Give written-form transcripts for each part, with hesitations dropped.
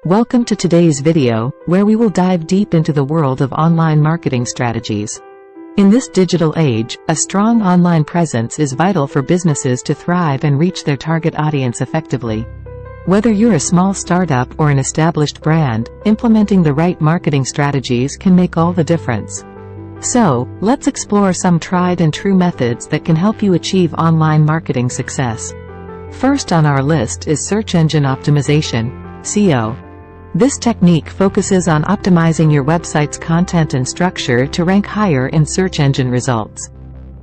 Welcome to today's video, where we will dive deep into the world of online marketing strategies. In this digital age, a strong online presence is vital for businesses to thrive and reach their target audience effectively. Whether you're a small startup or an established brand, implementing the right marketing strategies can make all the difference. So, let's explore some tried and true methods that can help you achieve online marketing success. First on our list is search engine optimization, SEO. This technique focuses on optimizing your website's content and structure to rank higher in search engine results.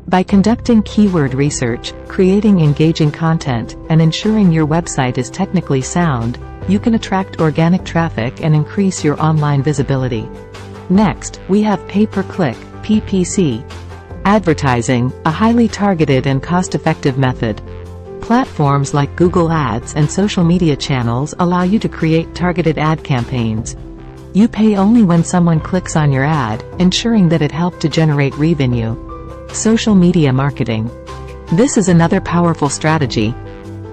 By conducting keyword research, creating engaging content, and ensuring your website is technically sound, you can attract organic traffic and increase your online visibility. Next, we have pay-per-click, PPC. Advertising, a highly targeted and cost-effective method. Platforms like Google Ads and social media channels allow you to create targeted ad campaigns. You pay only when someone clicks on your ad, ensuring that it helped to generate revenue. Social media marketing. This is another powerful strategy.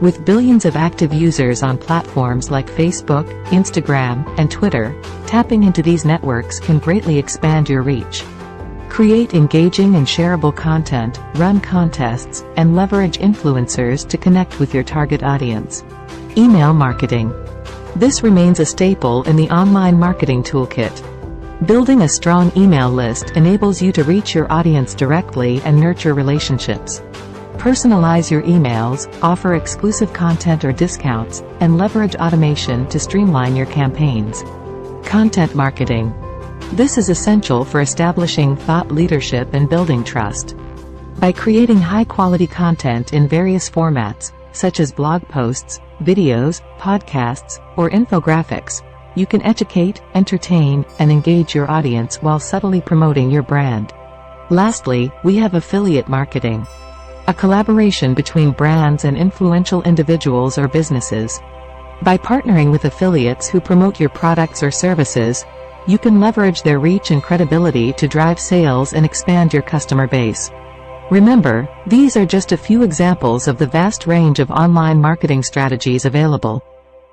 With billions of active users on platforms like Facebook, Instagram, and Twitter, tapping into these networks can greatly expand your reach. Create engaging and shareable content, run contests, and leverage influencers to connect with your target audience. Email marketing. This remains a staple in the online marketing toolkit. Building a strong email list enables you to reach your audience directly and nurture relationships. Personalize your emails, offer exclusive content or discounts, and leverage automation to streamline your campaigns. Content marketing. This is essential for establishing thought leadership and building trust. By creating high-quality content in various formats, such as blog posts, videos, podcasts, or infographics, you can educate, entertain, and engage your audience while subtly promoting your brand. Lastly, we have affiliate marketing. A collaboration between brands and influential individuals or businesses. By partnering with affiliates who promote your products or services, you can leverage their reach and credibility to drive sales and expand your customer base. Remember, these are just a few examples of the vast range of online marketing strategies available.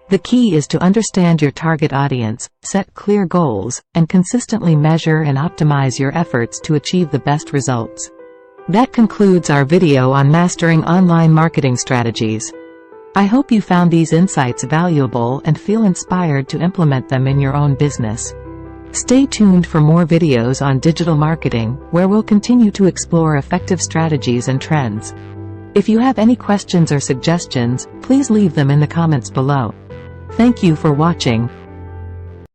The key is to understand your target audience, set clear goals, and consistently measure and optimize your efforts to achieve the best results. That concludes our video on mastering online marketing strategies. I hope you found these insights valuable and feel inspired to implement them in your own business. Stay tuned for more videos on digital marketing, where we'll continue to explore effective strategies and trends. If you have any questions or suggestions, please leave them in the comments below. Thank you for watching.